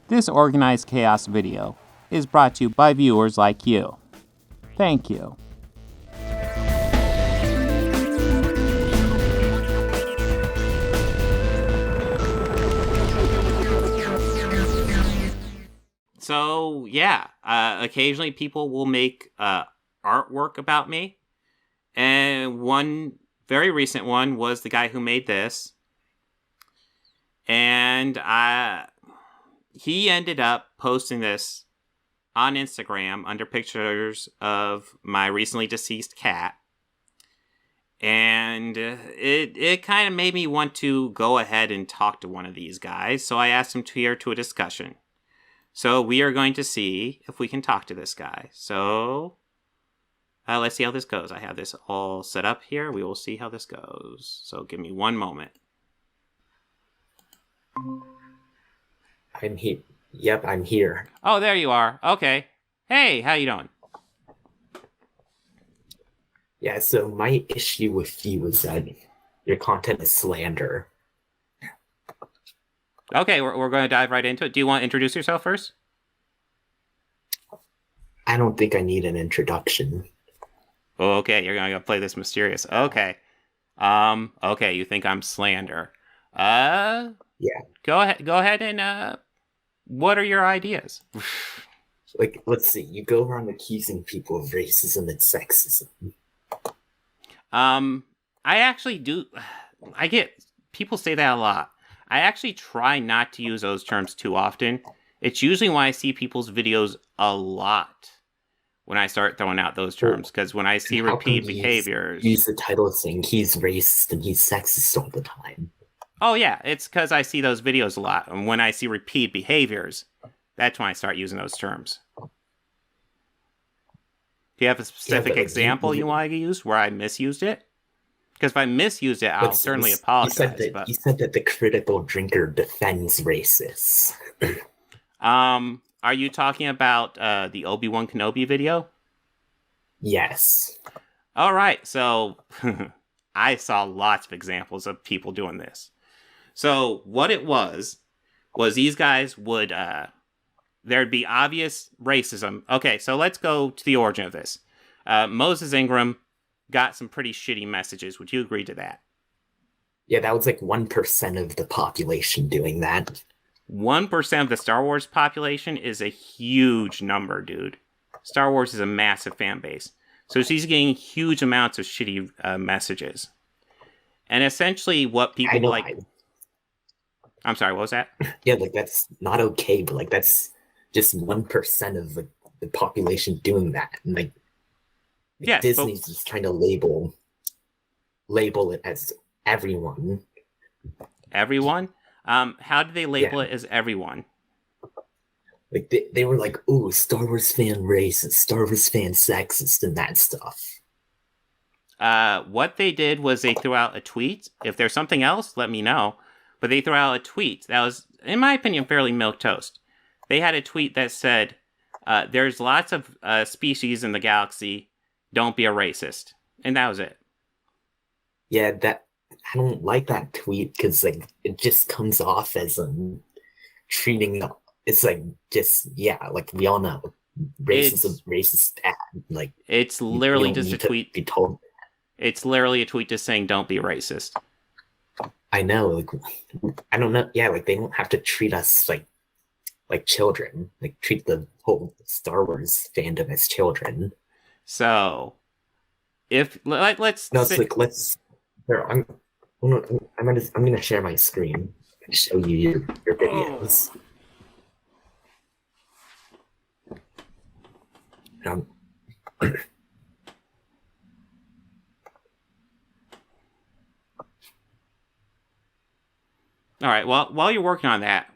This Organized Chaos video is brought to you by viewers like you. Thank you. So, yeah, occasionally people will make artwork about me. And one very recent one was the guy who made this. And he ended up posting this on Instagram under pictures of my recently deceased cat. And it kind of made me want to go ahead and talk to one of these guys. So I asked him to a discussion. So we are going to see if we can talk to this guy. So let's see how this goes. I have this all set up here. We will see how this goes. So give me one moment. I'm here. Yep, I'm here. Oh, there you are. Okay. Hey, how you doing? Yeah, so my issue with you is that your content is slander. Okay, we're going to dive right into it. Do you want to introduce yourself first? I don't think I need an introduction. Oh, okay, you're going to play this mysterious. Okay. Okay, you think I'm slander. Yeah. Go ahead and, what are your ideas? Like, let's see. You go around accusing people of racism and sexism. I actually do. I get people say that a lot. I actually try not to use those terms too often. It's usually when I see people's videos a lot when I start throwing out those terms, because when I see repeat behaviors... Use the title saying he's racist and he's sexist all the time. Oh yeah, it's because I see those videos a lot, and when I see repeat behaviors, that's when I start using those terms. Do you have a specific example you want to use where I misused it? Because if I misused it, I'll certainly apologize. You said that the critical drinker defends racists. Are you talking about the Obi-Wan Kenobi video? Yes. All right, so I saw lots of examples of people doing this. So what it was these guys would, there'd be obvious racism. Okay, so let's go to the origin of this. Moses Ingram got some pretty shitty messages. Would you agree to that? Yeah, that was like 1% of the population doing that. 1% of the Star Wars population is a huge number, dude. Star Wars is a massive fan base. So she's getting huge amounts of shitty messages. And essentially what people like... I'm sorry, what was that? Yeah, like that's not okay, but like that's just 1% of the population doing that. And like yes, Disney's just trying to label it as everyone. Everyone? How do they label it as everyone? Like they were like, "Ooh, Star Wars fan racist, Star Wars fan sexist," and that stuff. What they did was they threw out a tweet. If there's something else, let me know. But they threw out a tweet that was, in my opinion, fairly milquetoast. They had a tweet that said, "There's lots of species in the galaxy. Don't be a racist," and that was it. Yeah, I don't like that tweet because like it just comes off as treating. It's like just like we all know, racist bad. Like it's literally just a tweet. Be told. It's literally a tweet just saying don't be racist. I know. Like I don't know. Yeah, like they don't have to treat us like children. Like treat the whole Star Wars fandom as children. So, if let's Here, I'm gonna share my screen and show you your videos. All right. Well, while you're working on that,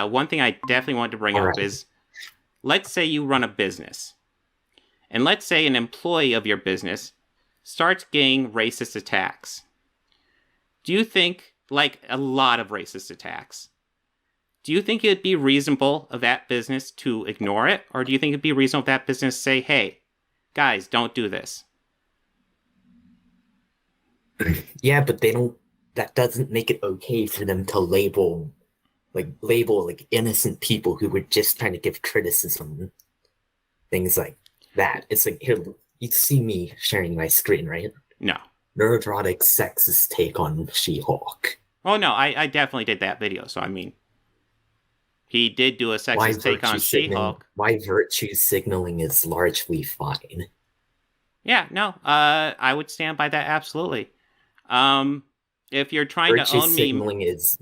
one thing I definitely want to bring up is, let's say you run a business, and let's say an employee of your business starts getting racist attacks. Do you think, like a lot of racist attacks, do you think it'd be reasonable of that business to ignore it? Or do you think it'd be reasonable of that business to say, hey, guys, don't do this? Yeah, but that doesn't make it okay for them to label like label like innocent people who were just trying to give criticism, things like that. It's like, here, you see me sharing my screen, right? No. Nerdrotic sexist take on She-Hulk. Oh, no, I definitely did that video, so I mean, he did do a sexist take on She-Hulk. Why virtue signaling is largely fine. Yeah, no, I would stand by that absolutely. If you're trying Virtue to own signaling me, is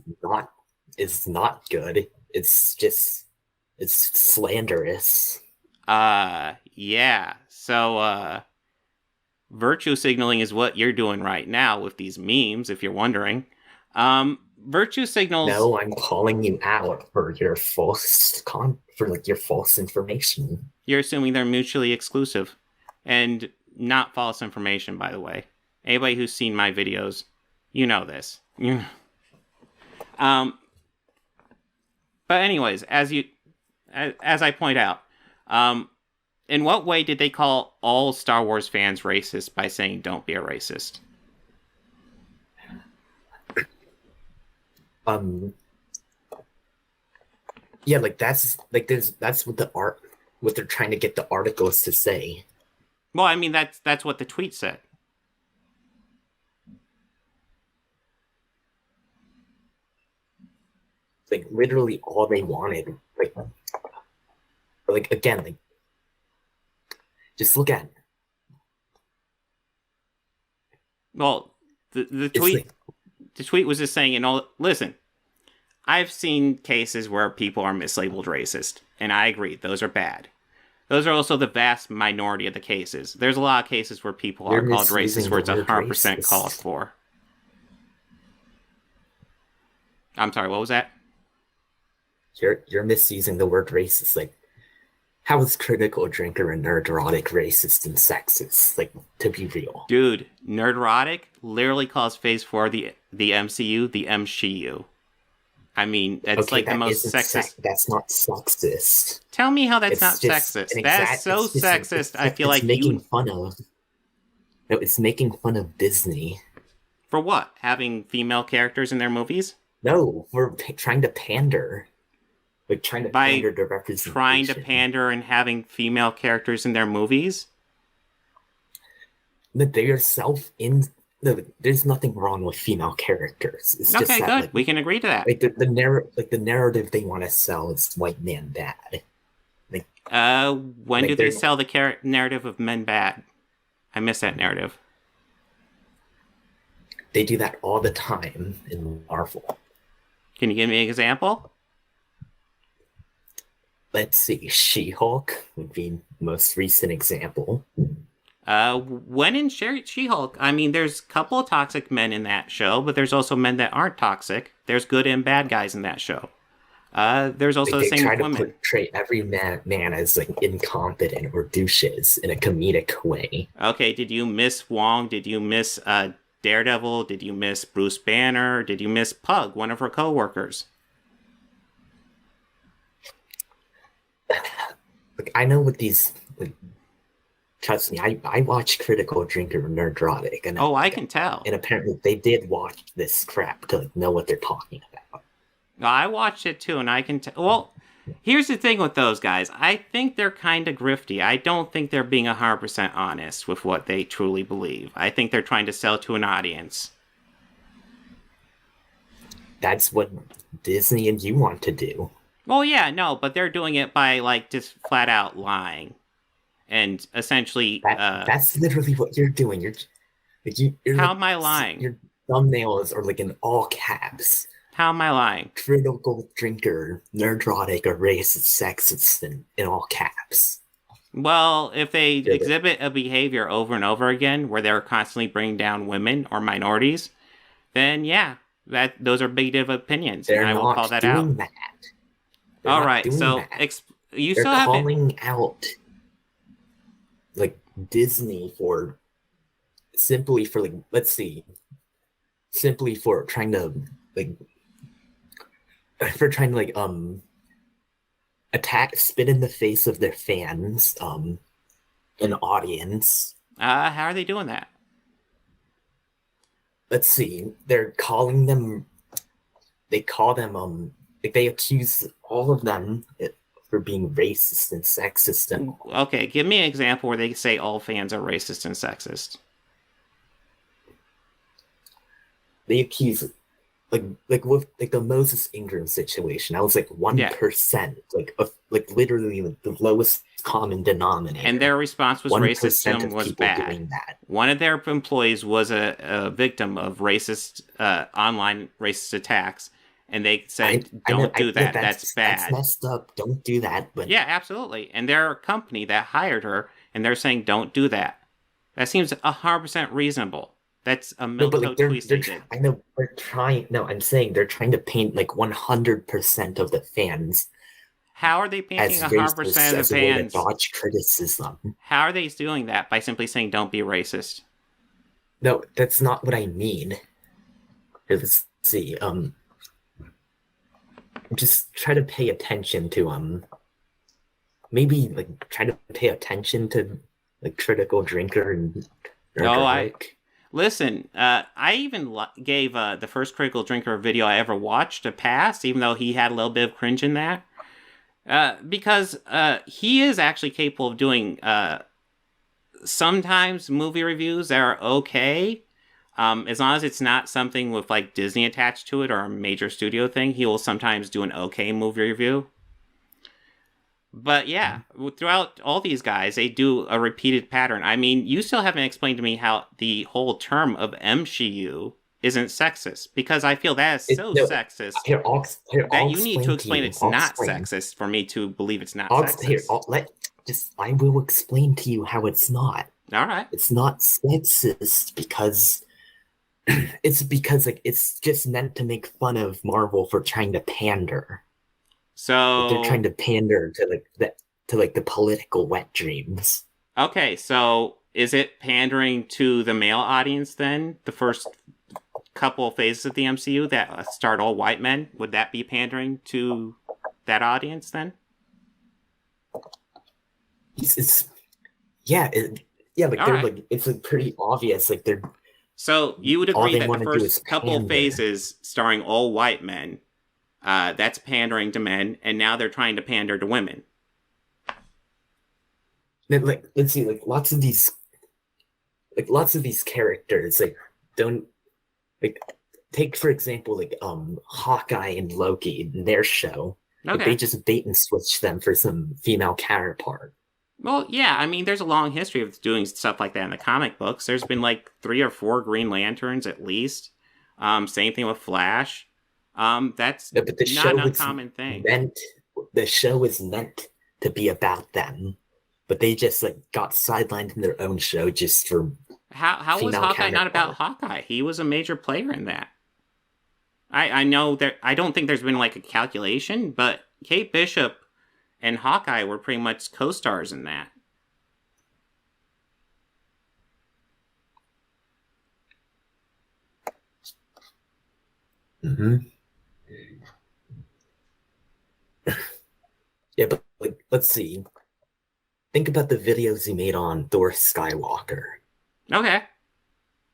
not good. It's slanderous. yeah. So, virtue signaling is what you're doing right now with these memes, if you're wondering. Virtue signals. No, I'm calling you out for your your false information. You're assuming they're mutually exclusive, and not false information, by the way. Anybody who's seen my videos, you know this. But anyways, as I point out, in what way did they call all Star Wars fans racist by saying "don't be a racist"? Yeah, like that's what they're trying to get the articles to say. Well, I mean that's what the tweet said. Like literally all they wanted, like again, like just look at it. Well, the tweet was just saying, listen, I've seen cases where people are mislabeled racist, and I agree, those are bad. Those are also the vast minority of the cases. There's a lot of cases where people are called racist where it's 100% called for. I'm sorry, what was that? You're misusing the word racist. Like, how is Critical Drinker and Nerdrotic racist and sexist? Like, to be real. Dude, Nerdrotic literally calls Phase 4 the MCU the MCU. I mean, that's like the most sexist. That's not sexist. Tell me how that's not sexist. That's so sexist. I feel like making fun of. No, it's making fun of Disney. For what? Having female characters in their movies? No, we're trying to pander. Like trying to pander to representation. Trying to pander and having female characters in their movies? But they are there's nothing wrong with female characters. It's okay, just that, good. like, we can agree to that. Like the narrative they want to sell is white man bad. Like, when do they sell the narrative of men bad? I miss that narrative. They do that all the time in Marvel. Can you give me an example? Let's see. She-Hulk would be the most recent example. When in She-Hulk, I mean, there's a couple of toxic men in that show, but there's also men that aren't toxic. There's good and bad guys in that show. There's also the same with women. They try to portray every man as like incompetent or douches in a comedic way. Okay, did you miss Wong? Did you miss Daredevil? Did you miss Bruce Banner? Did you miss Pug, one of her co-workers? Like, I know what these... Like, trust me, I watch Critical Drinker and Nerdrotic. And I can tell. And apparently they did watch this crap to like, know what they're talking about. I watched it too, and I can tell. Well, here's the thing with those guys. I think they're kind of grifty. I don't think they're being 100% honest with what they truly believe. I think they're trying to sell to an audience. That's what Disney and you want to do. Well, yeah, no, but they're doing it by, like, just flat out lying. And essentially... that's literally what you're doing. You're how am I lying? Your thumbnails are, like, in all caps. How am I lying? Critical Drinker, Nerdrotic, or racist, sexist, in all caps. Well, if they exhibit a behavior over and over again where they're constantly bringing down women or minorities, then yeah, those are big opinions, and I will call that out. All right, so you still have calling out like Disney for simply for trying to spit in the face of their fans, an audience. How are they doing that? Let's see. They call them like they accuse all of them for being racist and sexist and all. Okay, give me an example where they say all fans are racist and sexist. They accuse like with like the Moses Ingram situation. I was like 1%, like literally like, the lowest common denominator. And their response was 1% racism of was people bad. doing that. One of their employees was a victim of racist online racist attacks, and they said, "Don't do that. Yeah, that's bad. That's messed up. Don't do that." But yeah, absolutely. And they're a company that hired her, and they're saying, "Don't do that." That seems 100% reasonable. That's a no, but like tweet they did. I know they're trying. No, I'm saying they're trying to paint like 100% of the fans How are they painting as 100% racist of the as a way to fans? dodge criticism. How are they doing that? By simply saying, "Don't be racist." No, that's not what I mean. Let's see. Just try to pay attention to maybe like try to pay attention to like Critical Drinker and Nerdrotic. Listen, I even gave the first Critical Drinker video I ever watched a pass, even though he had a little bit of cringe in that. Because he is actually capable of doing sometimes movie reviews that are okay. As long as it's not something with like Disney attached to it or a major studio thing, he will sometimes do an okay movie review. But yeah, throughout all these guys, they do a repeated pattern. I mean, you still haven't explained to me how the whole term of MCU isn't sexist, because I feel that is so sexist that you need to explain it's not sexist for me to believe it's not sexist. I will explain to you how it's not. All right. It's not sexist because like it's just meant to make fun of Marvel for trying to pander. So they're trying to pander to the political wet dreams. Okay, so is it pandering to the male audience then? The first couple of phases of the MCU that start all white men, would that be pandering to that audience then? It's like pretty obvious. Like they're. So you would agree that the first couple of phases starring all white men, that's pandering to men, and now they're trying to pander to women. Like, let's see, like lots of these characters, like don't like take for example like Hawkeye and Loki in their show. Okay. Like, they just bait and switch them for some female counterpart. Well, yeah, I mean, there's a long history of doing stuff like that in the comic books. There's been like 3 or 4 Green Lanterns at least. Same thing with Flash. That's not an uncommon thing. The show was meant to be about them, but they just like got sidelined in their own show just for. How was Hawkeye not about Hawkeye? He was a major player in that. I know that I don't think there's been like a calculation, but Kate Bishop and Hawkeye were pretty much co-stars in that. Mm-hmm. Yeah, but like, let's see. Think about the videos he made on Thor Skywalker. Okay.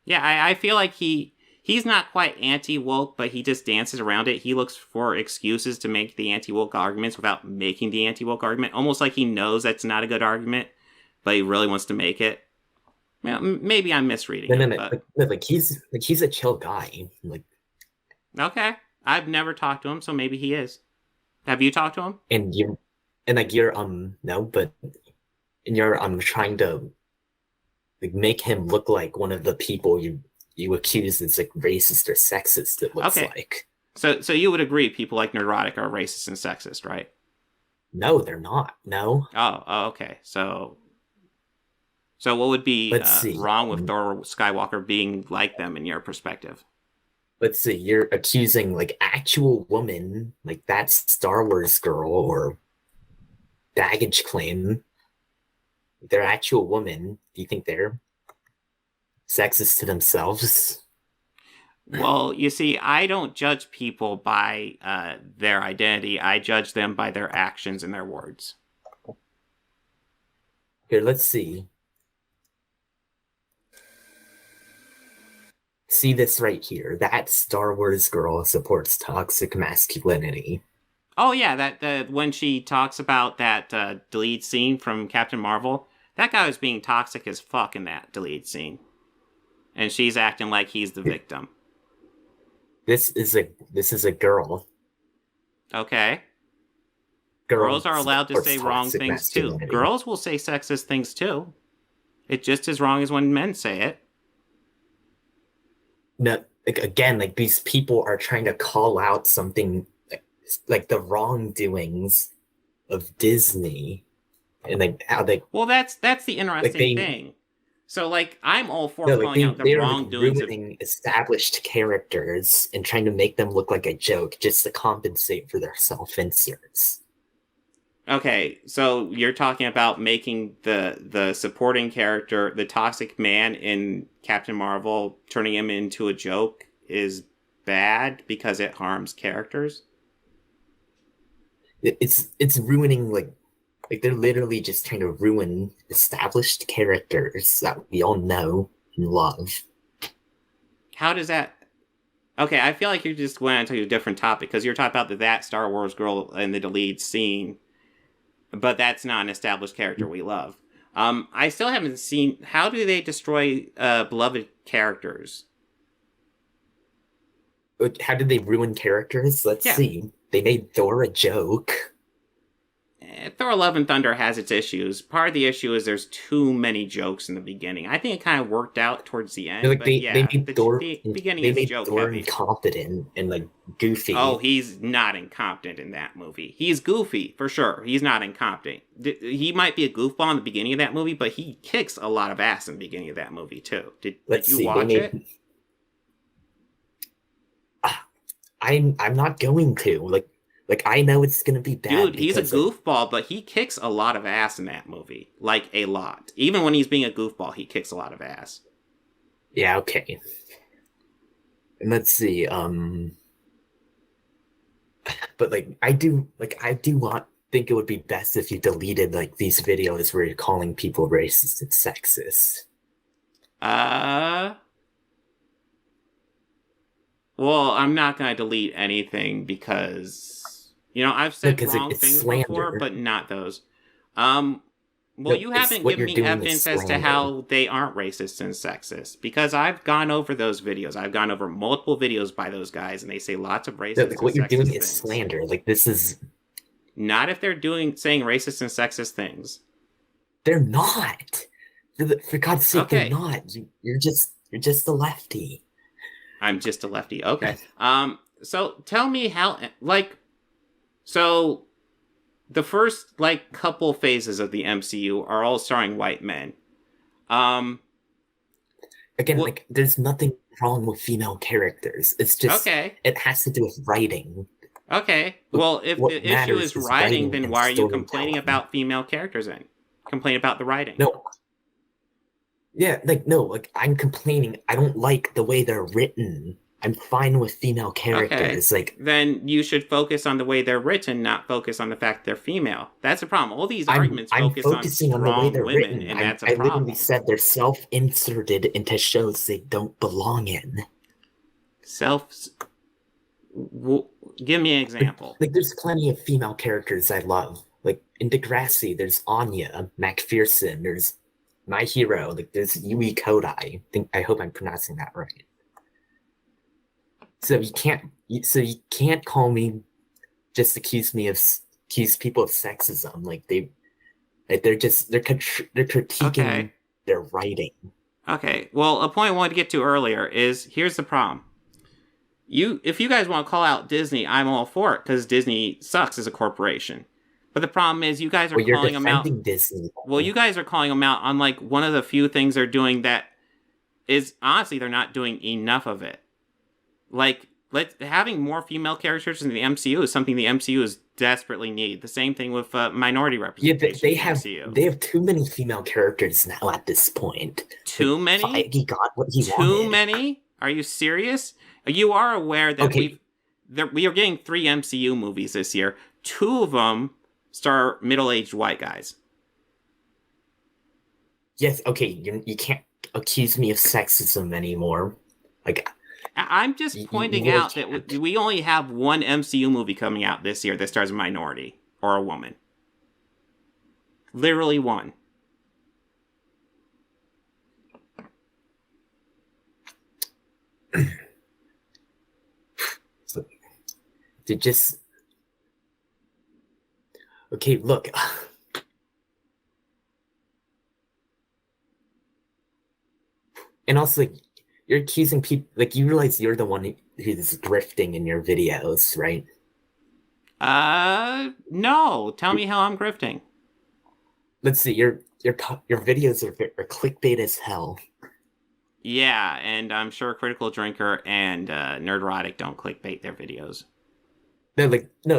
Yeah, I feel like he's not quite anti-woke, but he just dances around it. He looks for excuses to make the anti-woke arguments without making the anti-woke argument. Almost like he knows that's not a good argument, but he really wants to make it. Well, maybe I'm misreading it. Like he's a chill guy. Like, okay, I've never talked to him, so maybe he is. Have you talked to him? You're trying to like make him look like one of the people you accuse as like racist or sexist. It looks like. So you would agree people like Nerdrotic are racist and sexist, right? No, they're not. No. Oh, okay. So what would be wrong with Thor Skywalker being like them in your perspective? Let's see. You're accusing like actual woman, like that Star Wars girl or baggage claim. They're actual women. Do you think they're sexist to themselves? Well, you see, I don't judge people by their identity. I judge them by their actions and their words. Here, let's see. See this right here. That Star Wars girl supports toxic masculinity. Oh yeah, that when she talks about that deleted scene from Captain Marvel, that guy was being toxic as fuck in that deleted scene, and she's acting like he's the victim. This is a girl. Okay, girls are Girls allowed to supports say wrong toxic things too. masculinity. Girls will say sexist things too. It's just as wrong as when men say it. No, like again, like these people are trying to call out something like the wrongdoings of Disney and like how they Well, that's the like interesting they thing. So like I'm all for no like calling out the they are like wrongdoings of. ruining established characters and trying to make them look like a joke just to compensate for their self-inserts. Okay, so you're talking about making the supporting character, the toxic man in Captain Marvel, turning him into a joke is bad because it harms characters? It's ruining like they're literally just trying to ruin established characters that we all know and love. How does that? Okay, I feel like you just went into a different topic because you're talking about that Star Wars girl in the deleted scene, but that's not an established character we love. I still haven't seen how do they destroy beloved characters? How did they ruin characters? Let's Yeah, see. They made Thor a joke. Thor: Love and Thunder has its issues. Part of the issue is there's too many jokes in the beginning. I think it kind of worked out towards the end, Like but they yeah, made Thor the beginning they is made joke Thor heavy. incompetent and like Oh, goofy. he's not incompetent in that movie. He's goofy, for sure. He's not incompetent. He might be a goofball in the beginning of that movie, but he kicks a lot of ass in the beginning of that movie, too. Did Let's you see. They watch it? made I'm not going to. Like I know it's gonna be bad Dude, he's a because like goofball, but he kicks a lot of ass in that movie. Like, a lot. Even when he's being a goofball, he kicks a lot of ass. yeah, okay. And let's see, but I do want think it would be best if you deleted like these videos where you're calling people racist and sexist. Uh... Well, I'm not going to delete anything because, I've No, said because wrong it's things before, slander. but not those. Um, well, No, you it's haven't what given you're me doing is evidence as to slander. how they aren't racist and sexist because I've gone over those videos. I've gone over multiple videos by those guys, and they say lots of No, racist like and what you're doing sexist is things. slander. Like this is Not if they're saying racist and sexist things. they're not. For God's sake, they're Okay, not. You're just a lefty. I'm just a lefty. Okay. So tell me how, so the first couple phases of the MCU are all starring white men. Um, Again, what? like there's nothing wrong with female characters. It's just Okay, it has to do with writing. okay. Look, Well, if what the issue matters is is writing, writing then and why are you complaining storytelling. about female characters? Then complain about the writing. No, yeah, like no, like I'm complaining. I don't like the way they're written. I'm fine with female Okay, characters. Like then you should focus on the way they're written, not focus on the fact they're female. That's a problem. All these I'm arguments I'm focus on focusing on the way strong they're women, written. and I that's a I literally problem. said they're self-inserted into shows they don't belong in. Self. Give me an example. Like there's plenty of female characters I love. Like in Degrassi, there's Anya McPherson. There's My Hero. Like there's Yui Kodai. I hope I'm pronouncing that right. So you can't call me just accuse people of sexism. They're critiquing Okay. their writing. Okay. Well, a point I wanted to get to earlier is here's the problem. If you guys want to call out Disney, I'm all for it because Disney sucks as a corporation. But the problem is you guys are Well, you're calling them out. defending Disney. Well, you guys are calling them out on one of the few things they're doing that is honestly they're not doing enough of it. Having more female characters in the MCU is something the MCU is desperately need. The same thing with minority Yeah, representation they in the have MCU. they have too many female characters now at this point. Too Like, many? Feige got what he Too wanted. many? Are you serious? You are aware that Okay, we are getting 3 MCU movies this year. 2 of them star middle-aged white guys. yes, okay, you can't accuse me of sexism anymore. Like, I'm just pointing really out that we only have one MCU movie coming out this year that stars a minority or a woman. Literally one. So, to just... Okay, look. And also, like, you're accusing people... Like, you realize you're the one who's grifting in your videos, right? No. Tell me how I'm grifting. Let's see, your videos are clickbait as hell. Yeah, and I'm sure Critical Drinker and Nerdrotic don't clickbait their videos. No,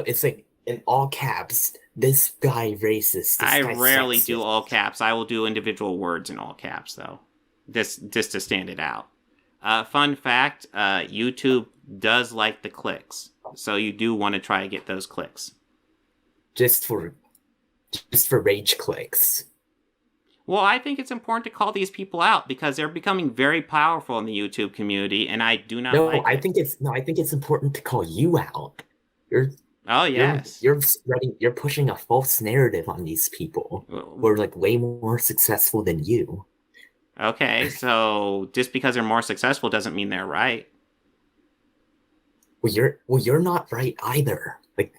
it's like in all caps. This guy racist. This I guy rarely sexist. do all caps. I will do individual words in all caps, though. Just to stand it out. Fun fact, YouTube does like the clicks. So you do want to try to get those clicks. Just for rage clicks. Well, I think it's important to call these people out because they're becoming very powerful in the YouTube community, and I do not like it. I think it's important to call you out. Oh, yes. You're pushing a false narrative on these people who are like way more successful than you. Okay, so just because they're more successful doesn't mean they're right. Well, you're not right either. Like,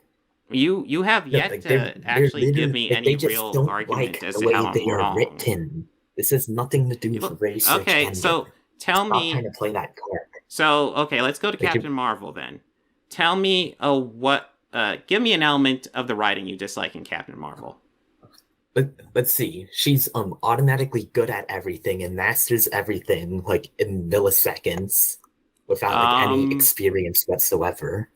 you have yet to actually give me any real argument as to how I'm wrong. Written. This has nothing to do with race. Okay, so tell me. Stop trying to play that card. So okay, let's go to Captain Marvel then. Tell me give me an element of the writing you dislike in Captain Marvel. Let's see. She's automatically good at everything and masters everything like in milliseconds without like any experience whatsoever.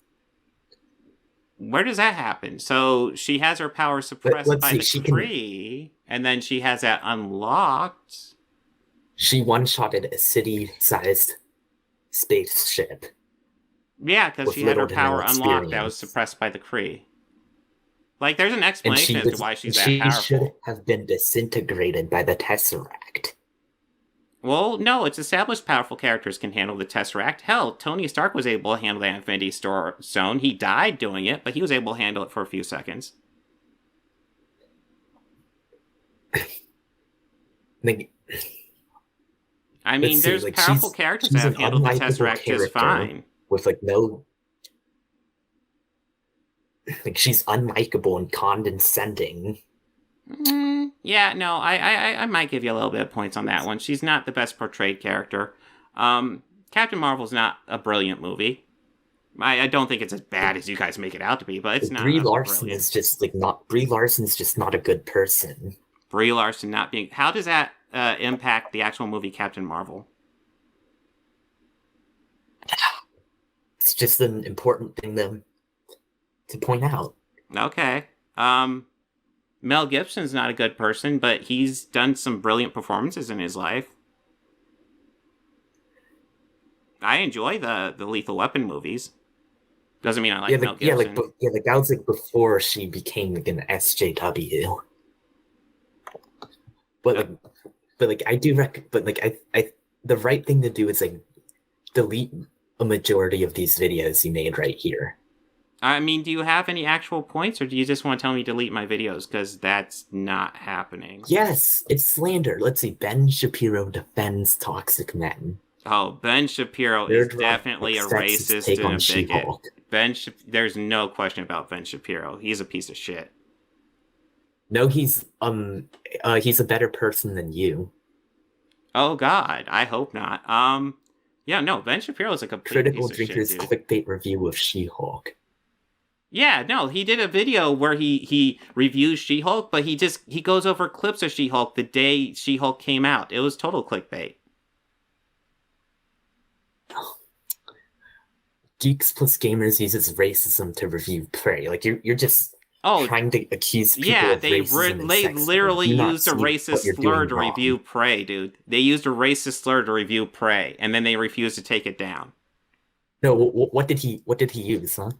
Where does that happen? So she has her power suppressed by the Kree, and then she has that unlocked. She one-shotted a city-sized spaceship. Yeah, because she had her power unlocked that was suppressed by the Kree. Like, there's an explanation as to why she's that powerful. She should have been disintegrated by the Tesseract. Well, no, it's established powerful characters can handle the Tesseract. Hell, Tony Stark was able to handle the Infinity Stone. He died doing it, but he was able to handle it for a few seconds. I mean, there's powerful characters that have handled the Tesseract just fine. With, like, no... Like, she's unlikable and condescending. Yeah, no, I might give you a little bit of points on that one. She's not the best portrayed character. Captain Marvel's not a brilliant movie. I don't think it's as bad as you guys make it out to be, but it's not. Brie Larson is just like not. Brie Larson's just not a good person. Brie Larson not being. How does that impact the actual movie Captain Marvel? It's just an important thing to point out. Okay. Mel Gibson's not a good person, but he's done some brilliant performances in his life. I enjoy the Lethal Weapon movies. Doesn't mean I like Mel Gibson. That was like before she became like an SJW. But I do the right thing to do is like delete a majority of these videos you made right here. I mean, do you have any actual points, or do you just want to tell me to delete my videos? Because that's not happening. Yes, it's slander. Let's see. Ben Shapiro defends toxic men. Oh, Ben Shapiro is definitely a racist and a bigot. There's no question about Ben Shapiro. He's a piece of shit. No, he's a better person than you. Oh God, I hope not. Yeah, no, Ben Shapiro is a complete Critical piece of Drinker's shit, dude. Clickbait review of She-Hulk. Yeah, no, he did a video where he reviews She-Hulk, but he goes over clips of She-Hulk the day She-Hulk came out. It was total clickbait. Geeks Plus Gamers uses racism to review Prey. Like you're just trying to accuse people of racism. They literally used a racist slur to review Prey, dude. They used a racist slur to review Prey, and then they refused to take it down. No, what did he use, huh?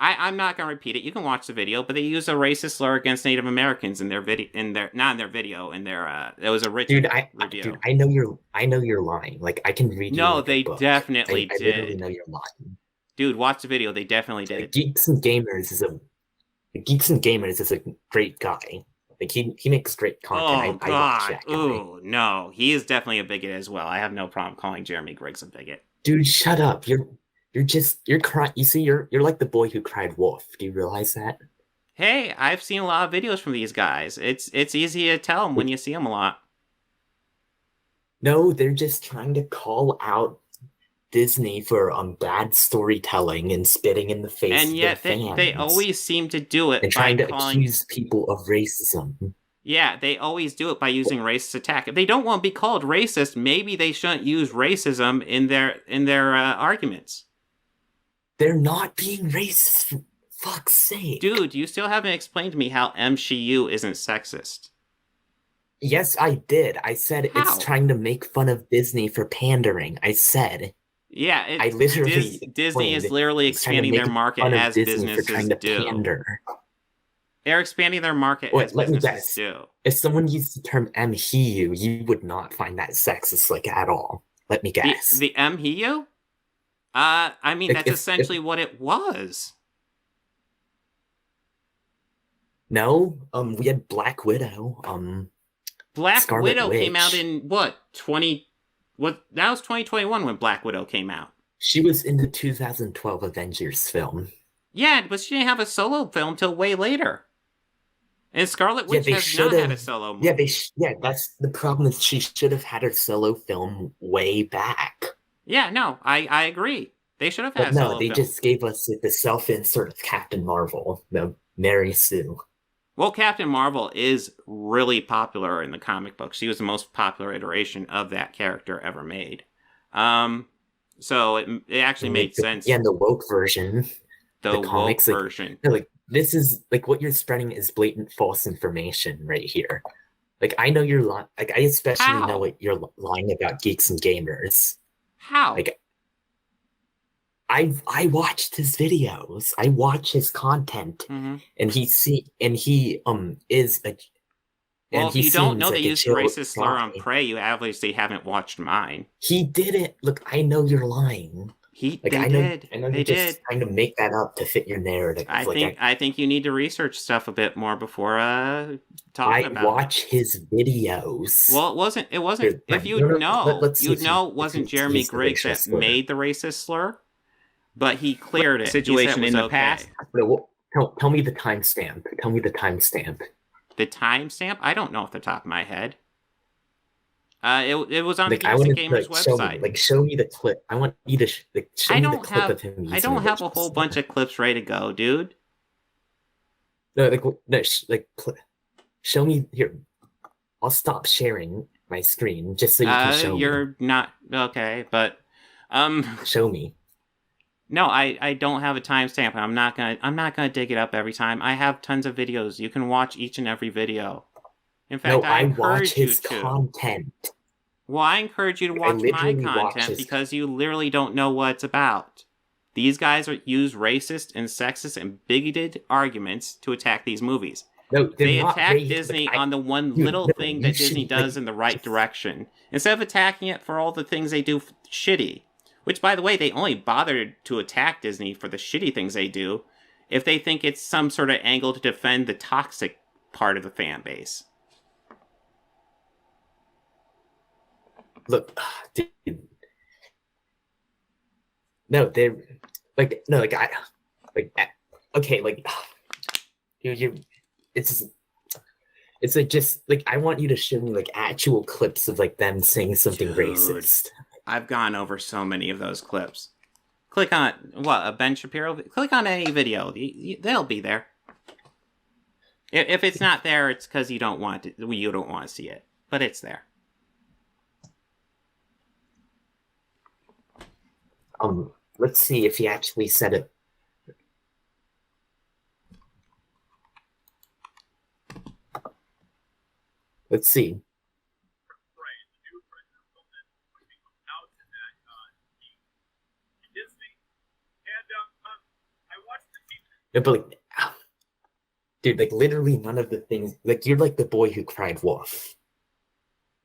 I'm not gonna repeat it. You can watch the video, but they use a racist slur against Native Americans in their video. Not in their video. In their it was a written review. Dude, I know you're lying. Like I can read you No, like a they book. definitely I literally did. know you're lying. Dude, watch the video. They definitely did. Like, Geeks and Gamers is a great guy. Like he makes great content. Oh I watch God! that guy. Ooh, no, he is definitely a bigot as well. I have no problem calling Jeremy Griggs a bigot. Dude, shut up. You're crying. You see, you're like the boy who cried wolf. Do you realize that? Hey, I've seen a lot of videos from these guys. It's easy to tell them when you see them a lot. No, they're just trying to call out Disney for bad storytelling and spitting in the face And of yet their fans. they always seem to do it and by trying to calling... accuse people of racism. Yeah, they always do it by using racist attack. If they don't want to be called racist, maybe they shouldn't use racism in their arguments. They're not being racist, for fuck's sake. Dude, you still haven't explained to me how MCU isn't sexist. Yes, I did. I said How? it's trying to make fun of Disney for pandering. I said. Yeah, I literally Disney is literally expanding their market as businesses do. Pander. They're expanding their market as businesses do. If someone used the term MCU, you would not find that sexist like at all. Let me guess. The MCU? I mean, that's essentially what it was. No, we had Black Widow. Black Scarlet Widow Witch. came out in what? That was 2021 when Black Widow came out. She was in the 2012 Avengers film. Yeah, but she didn't have a solo film till way later. And Scarlet Witch has not had a solo movie. That's the problem. Is she should have had her solo film way back. Yeah, no, I agree. They should have had a solo film. No, they just gave us the self-insert of Captain Marvel, the Mary Sue. Well, Captain Marvel is really popular in the comic books. She was the most popular iteration of that character ever made. So it actually made sense. Yeah, and the woke version. The woke version. This is what you're spreading is blatant false information right here. I know you're lying. I especially know what you're lying about Geeks and Gamers. How? I watched his videos. I watch his content, and he is a. Well, if you don't know they used racist slur on Prey, you obviously haven't watched mine. He didn't. Look, I know you're lying. They I know you're just trying to make that up to fit your narrative. I think you need to research stuff a bit more before talking about it. I watch his videos. Well, it wasn't. If you'd know, it wasn't Jeremy Griggs that made the racist slur, but he cleared it. Situation in the past. Tell me the timestamp. Tell me the timestamp. The timestamp? I don't know off the top of my head. It was on the Geeks and Gamers website. Show me the clip. I want you to show me the clip of him. I don't have a whole bunch of clips ready to go, dude. No, show me here. I'll stop sharing my screen just so you can show me. You're not okay, but show me. No, I don't have a timestamp. I'm not gonna dig it up every time. I have tons of videos. You can watch each and every video. In fact, I encourage you to. Content. Well, I encourage you to watch my content because you literally don't know what it's about. These guys use racist and sexist and bigoted arguments to attack these movies. No, they attack Disney on the one little thing that Disney does in the right direction, instead of attacking it for all the things they do shitty. Which, by the way, they only bothered to attack Disney for the shitty things they do if they think it's some sort of angle to defend the toxic part of the fan base. Look, dude. No, they're I want you to show me actual clips of them saying something racist. I've gone over so many of those clips. Click on a Ben Shapiro. Click on any video. They'll be there. If it's not there, it's because you don't want to see it. But it's there. Let's see if he actually said it. Let's see. No, but like, dude, like literally none of the things. Like you're like the boy who cried wolf.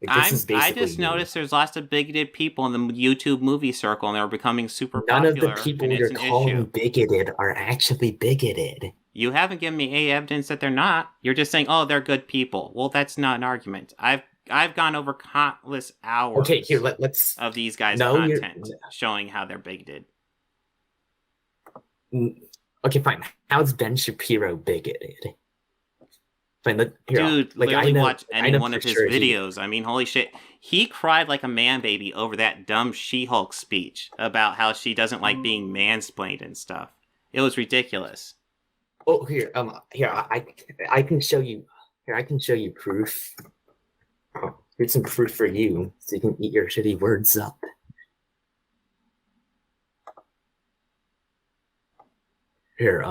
Like this is I basically just you. noticed there's lots of bigoted people in the YouTube movie circle, and they're becoming super None of the popular, and people it's you're an calling issue. bigoted are actually bigoted. You haven't given me any evidence that they're not. You're just saying, "Oh, they're good people." Well, that's not an argument. I've gone over countless Okay, here hours let's. of these guys' No, you're. content showing how they're bigoted. Okay, fine. How's Ben Shapiro bigoted? Fine, here. Dude, Like literally watch I any know one for of his sure he. videos. I mean, holy shit. He cried like a man baby over that dumb She-Hulk speech about how she doesn't like being mansplained and stuff. It was ridiculous. Oh, here. I can show you. Here, I can show you proof. Here's some proof for you, so you can eat your shitty words up. Here,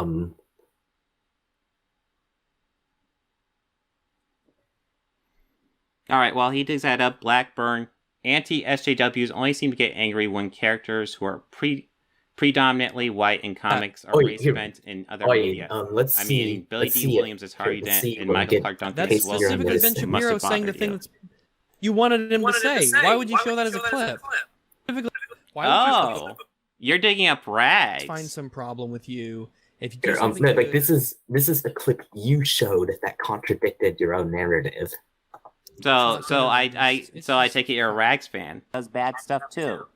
Alright, while he digs that up, Blackburn, anti-SJWs only seem to get angry when characters who are predominantly white in comics are race bent in other media. Let's I see. mean, Billy Let's D. see Williams it. is Harvey Here, Dent, see and when we Michael get Clark Duncan That's as well. specifically Ben Shapiro saying the thing that's you wanted him to say. Why would you show that as a clip? Oh, you're digging up rags. Find some problem with you. If you here, no, like this is the clip you showed that contradicted your own narrative. So I take it you're a rags fan. Does bad stuff too.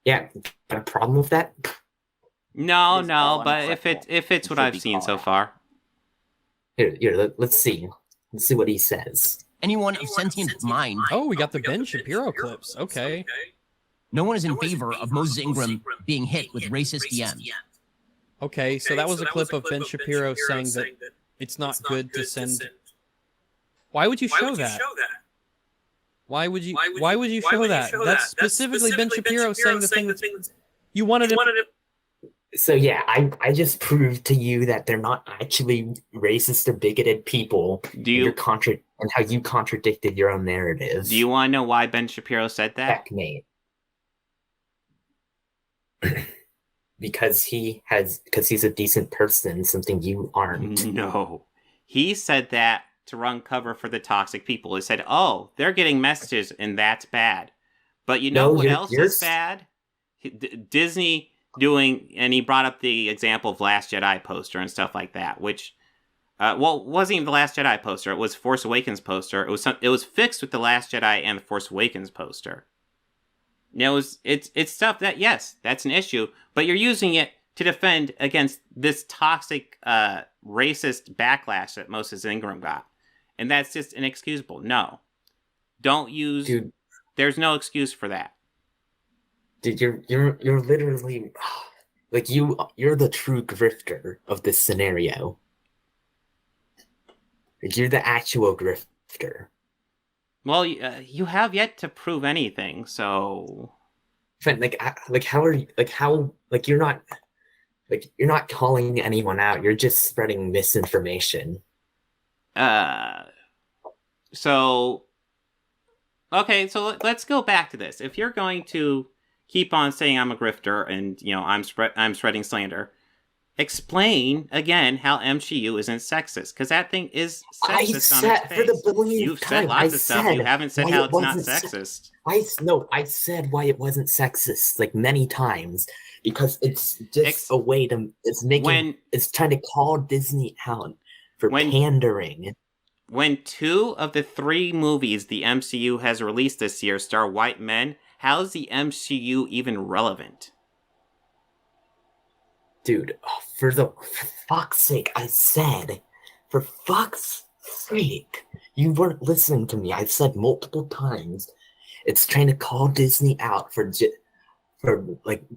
Yeah, got a problem with that? No, but if it's what I've seen so far. Here, let's see. Let's see what he says. Anyone of sentient mind. Oh, we got the Ben Shapiro clips. Okay. No one is in favor of Moses Ingram being hit with racist DMs. Okay, so that was a clip of Ben Shapiro saying that it's not good to send. Why would you show that? Why would you show that? That's specifically Ben Shapiro saying the thing that you wanted him. So yeah, I just proved to you that they're not actually racist or bigoted people. And how you contradicted your own narrative. Do you want to know why Ben Shapiro said that? Checkmate. Because he's a decent person, something you aren't. No. He said that to run cover for the toxic people. He said, "Oh, they're getting messages and that's bad." But you know what else is bad? Disney doing, and he brought up the example of Last Jedi poster and stuff like that, which it wasn't even the Last Jedi poster. It was Force Awakens poster. It was fixed with the Last Jedi and the Force Awakens poster. You know, it's stuff that, yes, that's an issue, but you're using it to defend against this toxic, racist backlash that Moses Ingram got. And that's just inexcusable. No. Don't use... Dude, there's no excuse for that. Dude, you're literally... Like, you're the true grifter of this scenario. Like, you're the actual grifter. Well, you have yet to prove anything, so... You're not calling anyone out. You're just spreading misinformation. So... Okay, so let's go back to this. If you're going to keep on saying I'm a grifter and, you know, I'm spreading slander, explain again how MCU isn't sexist, because that thing is sexist on its face. You've said lots of stuff. You haven't said how it's not sexist. I said why it wasn't sexist like many times, because it's just a way to it's trying to call Disney out for pandering. When 2 of the 3 movies the MCU has released this year star white men, how is the MCU even relevant? Dude, for fuck's sake, I said, for fuck's sake, you weren't listening to me. I've said multiple times, it's trying to call Disney out for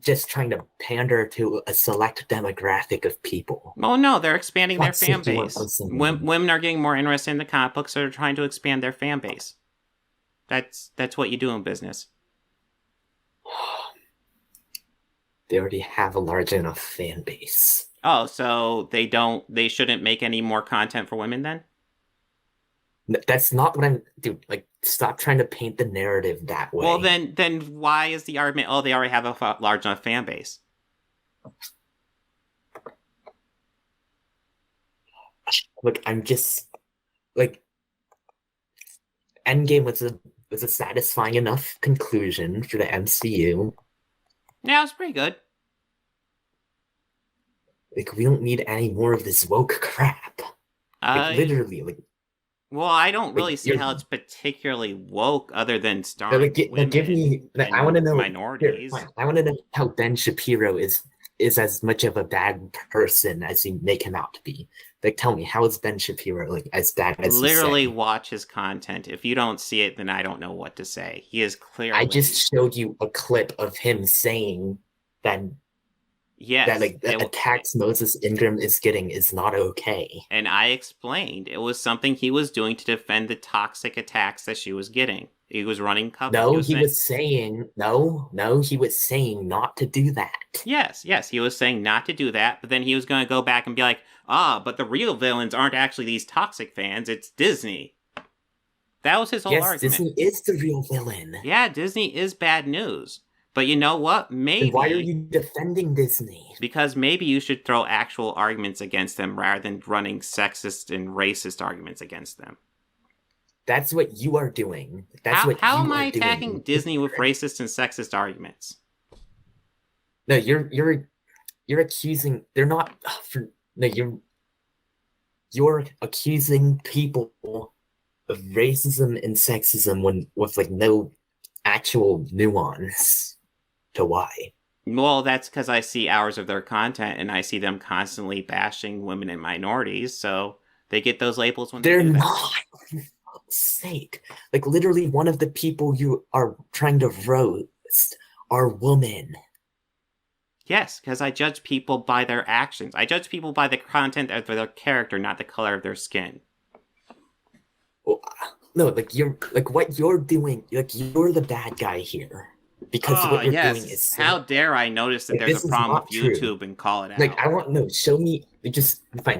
just trying to pander to a select demographic of people. Well, no, they're expanding their fan base. Women are getting more interested in the comic books, so they're trying to expand their fan base. That's what you do in business. They already have a large enough fan base. Oh, so they shouldn't make any more content for women then? That's not what I'm... Dude, like, stop trying to paint the narrative that way. Well, then why is the argument, oh, they already have a large enough fan base? Look, I'm just like Endgame was a satisfying enough conclusion for the MCU. Yeah, it was pretty good. Like, we don't need any more of this woke crap. Like, literally, like. Well, I don't really see how it's particularly woke, other than starring women give me. I want to know minorities. Here, I want to know how Ben Shapiro is as much of a bad person as you make him out to be. Like, tell me, how is Ben Shapiro like as bad as literally you say? watch his content. If you don't see it, then I don't know what to say. He is clearly. I just showed you a clip of him saying that. Yes, that like the attacks Moses Ingram is getting is not okay. And I explained it was something he was doing to defend the toxic attacks that she was getting. He was running cover. No, he was saying not to do that. Yes, he was saying not to do that, but then he was going to go back and be like, but the real villains aren't actually these toxic fans, it's Disney. That was his whole argument. Disney is the real villain. Yeah, Disney is bad news. But you know what? Maybe. Then why are you defending Disney? Because maybe you should throw actual arguments against them rather than running sexist and racist arguments against them. That's what you are doing. How am I attacking Disney with racist and sexist arguments? No, you're accusing. They're not. No, you're accusing people of racism and sexism with like no actual nuance to why. Well, that's because I see hours of their content and I see them constantly bashing women and minorities, so they get those labels when they're they do that. not. For fuck's sake, like literally one of the people you are trying to roast are women. Yes, because I judge people by their actions. I judge people by the content of their character, not the color of their skin. Well, no, like you're like what you're doing. Like you're the bad guy here. Because what you're doing is how dare I notice that there's a problem with YouTube and call it out. Like show me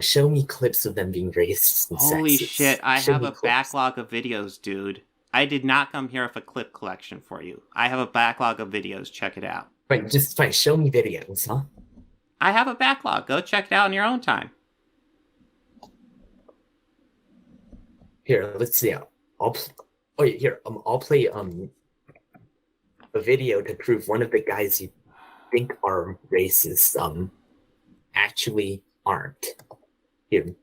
show me clips of them being racist and Holy sexist. shit, I have a backlog of videos, dude. I did not come here with a clip collection for you. I have a backlog of videos, check it out. Fine, show me videos, huh? I have a backlog, go check it out in your own time. Here, let's see. I'll play a video to prove one of the guys you think are racist actually aren't. Here.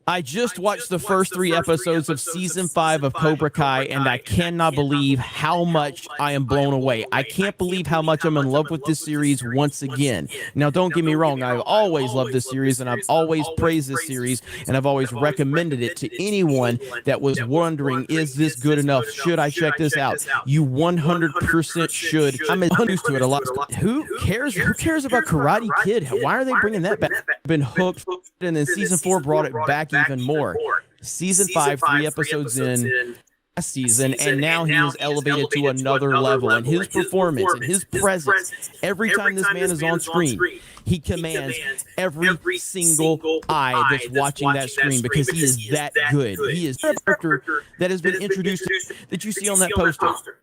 I just watched the first 3 episodes of season 5 of Cobra Kai, and I cannot believe how much I am blown away. I can't believe how much I'm in love with this series once again. Now, don't get me wrong, I've always loved this series, and I've always praised this series, and I've always recommended it to anyone that was wondering, is this good enough? Should I check this out? You 100% should. I'm used to it a lot. Who cares? Who cares about Karate Kid? Why are they bringing that back? I've been hooked, and then season 4 brought it back even more. Season 5, 3 episodes in last season, and now he is elevated to another level. And his performance and his presence, every time this man is on screen, he commands every single eye that's watching that screen because he is that good. He is a character that has been introduced that you see on that poster.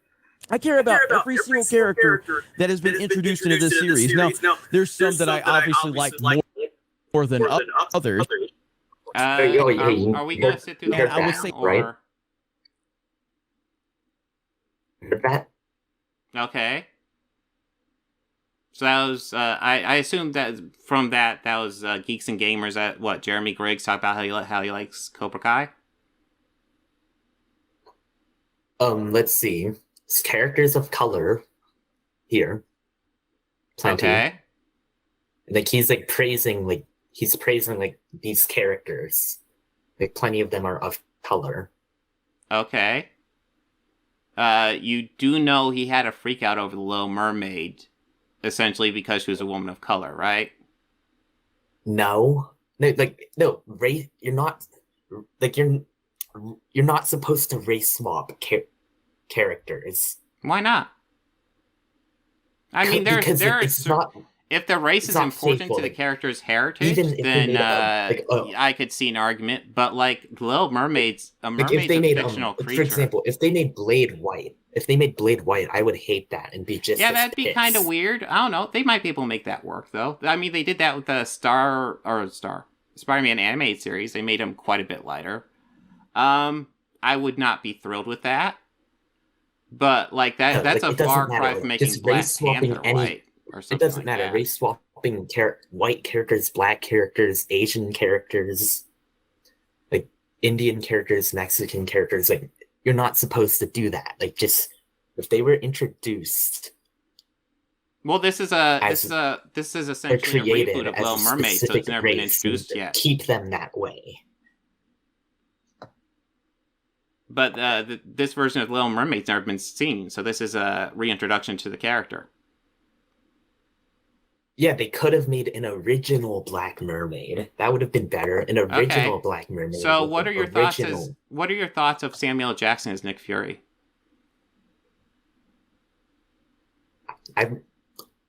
I care about every single character that has been introduced into this series. Now, there's some that I obviously like more than others. Are we going to sit through that? I would say, right? That? Okay. So that was, I assumed that from that was Geeks and Gamers at what, Jeremy Griggs talked about how he likes Cobra Kai? Let's see. It's characters of color here. Plenty. Okay. Like he's praising these characters. Like plenty of them are of color. Okay. You do know he had a freak out over the Little Mermaid, essentially because she was a woman of color, right? No, race. You're not supposed to race swap characters. Why not? I mean, if the race is important to the character's heritage, then I could see an argument. But Little Mermaid's a fictional creature. For example, if they made Blade white, if they made Blade white, I would hate that and be just Yeah, as that'd be kind of pissed. weird. I don't know. They might be able to make that work, though. I mean, they did that with the Spider-Man animated series. They made him quite a bit lighter. I would not be thrilled with that. But, like, No, that's like, a it doesn't far matter. cry Like, from making just Black race swapping Panther any. white or something It doesn't like matter. that. Race swapping white characters, black characters, Asian characters, like Indian characters, Mexican characters. Like, you're not supposed to do that. Like, just if they were introduced. Well, this is They're essentially a created reboot of as Little a Mermaid, so specific it's never been race and introduced yet. keep them that way. But this version of Little Mermaid's never been seen, so this is a reintroduction to the character. Yeah, they could have made an original Black Mermaid. That would have been better. An original Okay. Black Mermaid. So, with what are an your thoughts? original- What are your thoughts of Samuel L. Jackson as Nick Fury?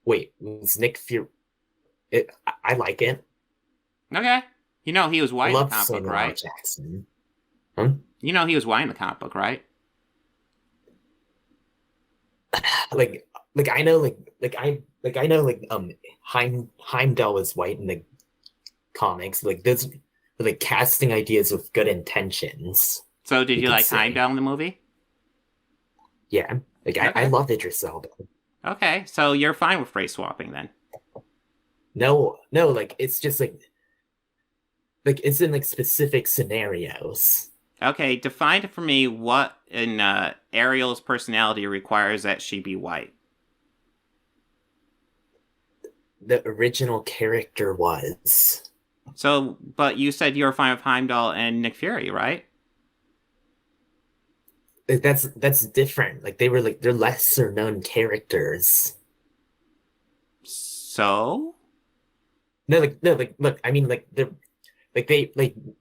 Wait, was Nick Fury? I like it. Okay, you know he was I white in the love comic book, Samuel L. right? Jackson. Huh? You know he was white in the comic book, right? Like I know, I know, Heimdall was white in the comics. Like those, are like casting ideas with good intentions. So, did you could like say. Heimdall in the movie? Yeah, like I Okay. love Idris Elba. Okay, so you're fine with race swapping then. No, like it's just like it's in like specific scenarios. Okay, define for me what in Ariel's personality requires that she be white. The original character was. So, but you said you were fine with Heimdall and Nick Fury, right? That's different. Like they're lesser known characters. So, No, look. I mean,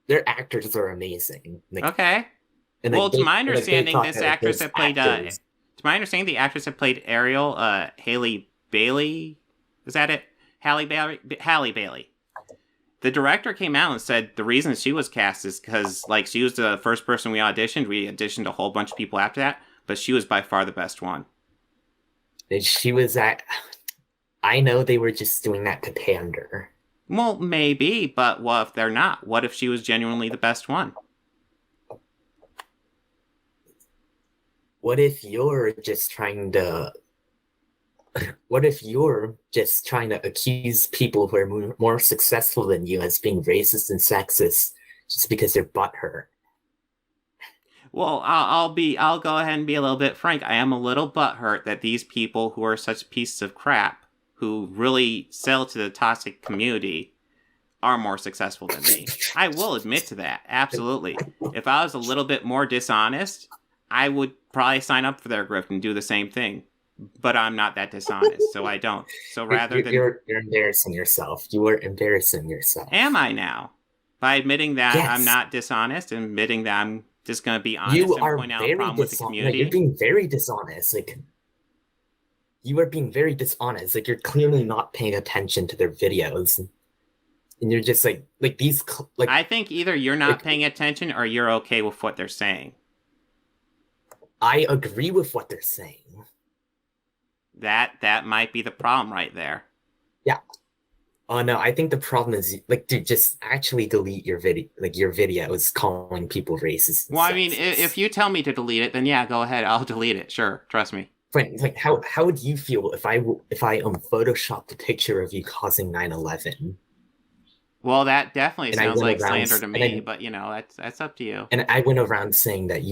their actors are amazing. Like, okay. and, Well, like, to they- my and, like, they understanding, thought this that, like, actress those that played actors- to my understanding, the actress that played Ariel, Haley Bailey, is that it? Halle Bailey. The director came out and said the reason she was cast is because, like, she was the first person we auditioned. We auditioned a whole bunch of people after that, but she was by far the best one. that she was at. I know they were just doing that to pander. Well, maybe, but what if they're not? What if she was genuinely the best one? What if you're just trying to? What if you're just trying to accuse people who are more successful than you as being racist and sexist just because they're butthurt? Well, I'll go ahead and be a little bit frank. I am a little butthurt that these people who are such pieces of crap, who really sell to the toxic community, are more successful than me. I will admit to that, absolutely. If I was a little bit more dishonest, I would probably sign up for their grift and do the same thing. But I'm not that dishonest, so I don't. So rather than... You're embarrassing yourself. You are embarrassing yourself. Am I now? By admitting that Yes. I'm not dishonest and admitting that I'm just going to be honest You and are point out a very problem with the dishonest. community. You're being very dishonest. Like, you are being very dishonest. Like, you're clearly not paying attention to their videos, and you're just like these. Like, I think either you're not like- paying attention or you're okay with what they're saying. I agree with what they're saying. That might be the problem right there. Oh no, I think the problem is like, dude, just actually delete your video. Like your videos calling people racist. and Well, I mean, sexist. if you tell me to delete it, then yeah, go ahead. I'll delete it. Sure, trust me. Like how would you feel if I photoshopped a picture of you causing 9/11 Well, that definitely And I sounds went like around- slander to and me, then- but you know, that's up to you. and I went around saying that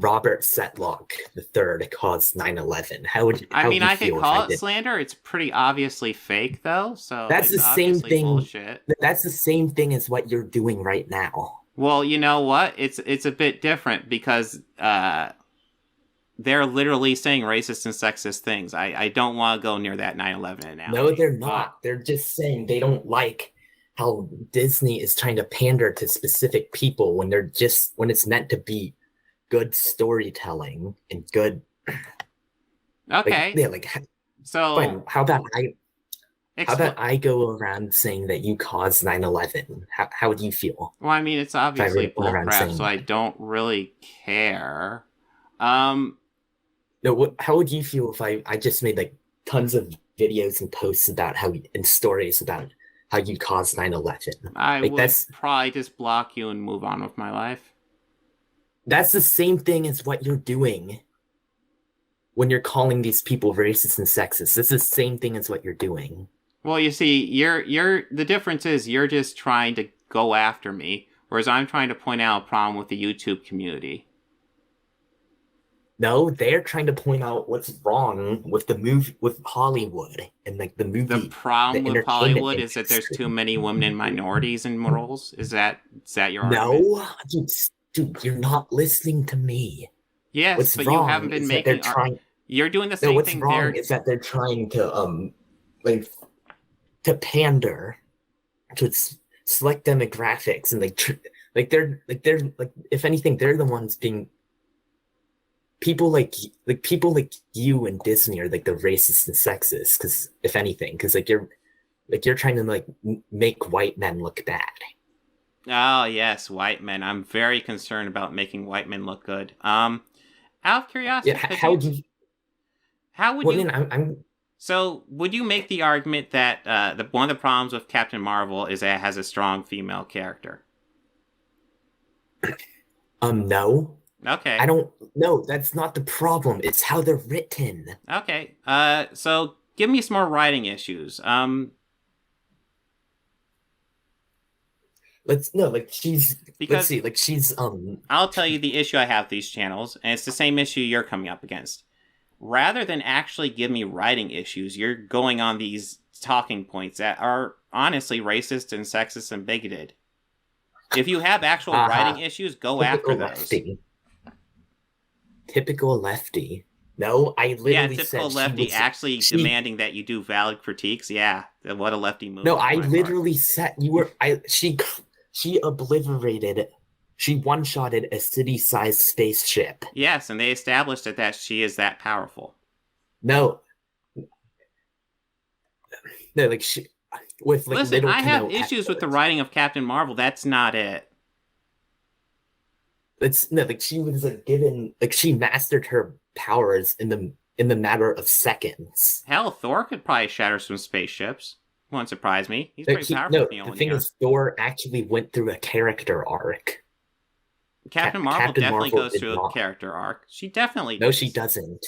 Robert Setlock III caused 9/11? How would I how mean, would you I could feel if call it did? slander. It's pretty obviously fake, though. So That's it's the same obviously thing- Bullshit. That's the same thing as what you're doing right now. Well, you know what? It's a bit different because they're literally saying racist and sexist things. I don't want to go near that 9/11 analogy. No, they're not. They're just saying they don't like how Disney is trying to pander to specific people when it's meant to be good storytelling and good. Okay, so fine. How about expl- I go around saying that you caused 9/11? How would you feel? well, I mean, it's obviously went around bullcrap, saying- so I don't really care. No, how would you feel if I just made like tons of videos and posts about and stories about how you caused 9/11? I Like would probably just block you and move on with my life. That's the same thing as what you're doing when you're calling these people racist and sexist. It's the same thing as what you're doing. Well, you see, the difference is you're just trying to go after me, whereas I'm trying to point out a problem with the YouTube community. No, they're trying to point out what's wrong with the movie, with Hollywood, and like the movie. The problem with entertainment Hollywood is that there's too many women and minorities in roles. Is that your argument? No, dude, you're not listening to me. Yes, what's but wrong you haven't been is making. that they're trying. You're doing the No, same what's thing. wrong is that they're trying to like to pander to select demographics, and they're if anything, they're the ones being. People like you and Disney are like the racist and sexist, because if anything, because you're trying to like make white men look bad. Oh yes, white men. I'm very concerned about making white men look good. Out of curiosity, Yeah, how would you? I'm So, would you make the argument that one of the problems with Captain Marvel is that it has a strong female character? No. Okay. I don't. No, that's not the problem. It's how they're written. Okay. So give me some more writing issues. Let's see, like she's I'll tell you the issue I have with these channels, and it's the same issue you're coming up against. Rather than actually give me writing issues, you're going on these talking points that are honestly racist and sexist and bigoted. If you have actual writing issues, go after those. Lefty. Typical lefty. No, I literally said typical lefty actually demanding that you do valid critiques. Yeah, what a lefty move. No, I literally said you were. She obliterated. She one-shotted a city-sized spaceship. Yes, and they established that she is that powerful. No, like she with like. Listen, I have issues with the writing of Captain Marvel. That's not it. It's no, like she was like given, like she mastered her powers in the matter of seconds. Hell, Thor could probably shatter some spaceships. Won't surprise me. He's pretty powerful. No, the thing is, Thor actually went through a character arc. Captain Marvel definitely goes through a character arc. She definitely does. No, she doesn't.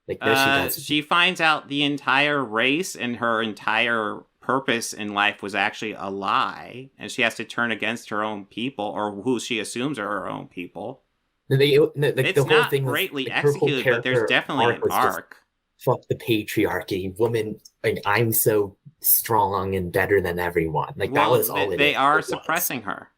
Like, no, she doesn't. She finds out the entire race and her entire purpose in life was actually a lie, and she has to turn against her own people, or who she assumes are her own people. It's the whole thing greatly executed, but there's definitely an arc. Fuck the patriarchy, woman. Like, I'm so strong and better than everyone. Like, that was all. They are suppressing her.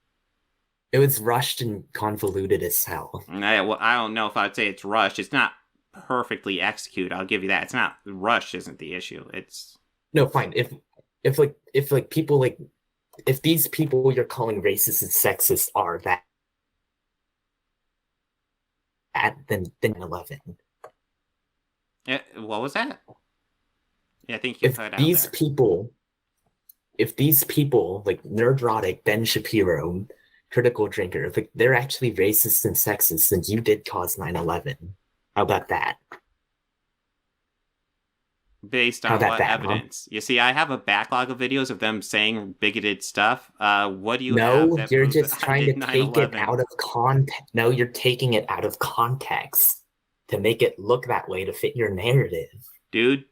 It was rushed and convoluted as hell. I don't know if I'd say it's rushed. It's not perfectly executed. I'll give you that. It's not rushed. Isn't the issue? It's no fine. If people like, if these people you're calling racist and sexist are that, then 11. What was that? Yeah, I think you cut out these there. If these people like Nerdrotic, Ben Shapiro, Critical Drinker, like they're actually racist and sexist, then you did cause 9/11. How about that? Based on what evidence? Huh? You see, I have a backlog of videos of them saying bigoted stuff. What do you have? No, you're just trying to take it out of context. No, you're taking it out of context to make it look that way to fit your narrative. Dude,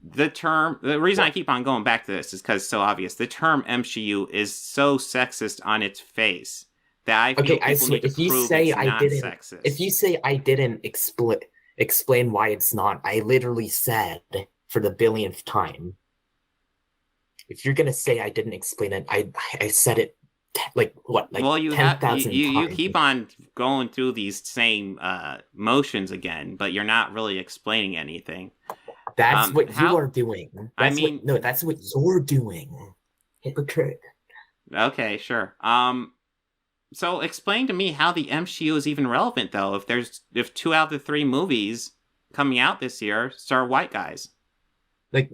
the reason I keep on going back to this is because it's so obvious. The term MCU is so sexist on its face that I feel people need to prove it's not sexist. If you say I didn't explain why it's not, I literally said for the billionth time. If you're gonna say I didn't explain it, I said it like 10,000 times. You keep on going through these same motions again, but you're not really explaining anything. That's what you are doing. That's what you're doing. Hypocrite. Okay, sure. So explain to me how the MCU is even relevant, though, if 2 out of the 3 movies coming out this year star white guys. Like,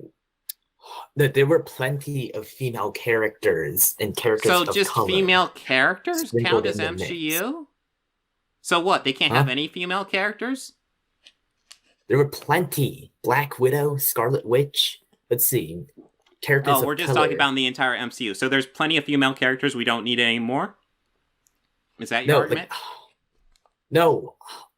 there were plenty of female characters and characters of color. So just female characters count as MCU? So what? They can't Huh? have any female characters? There were plenty. Black Widow, Scarlet Witch. Let's see. Characters Oh, we're of just color. talking about in the entire MCU. So there's plenty of female characters. We don't need any more. Is that your argument? No,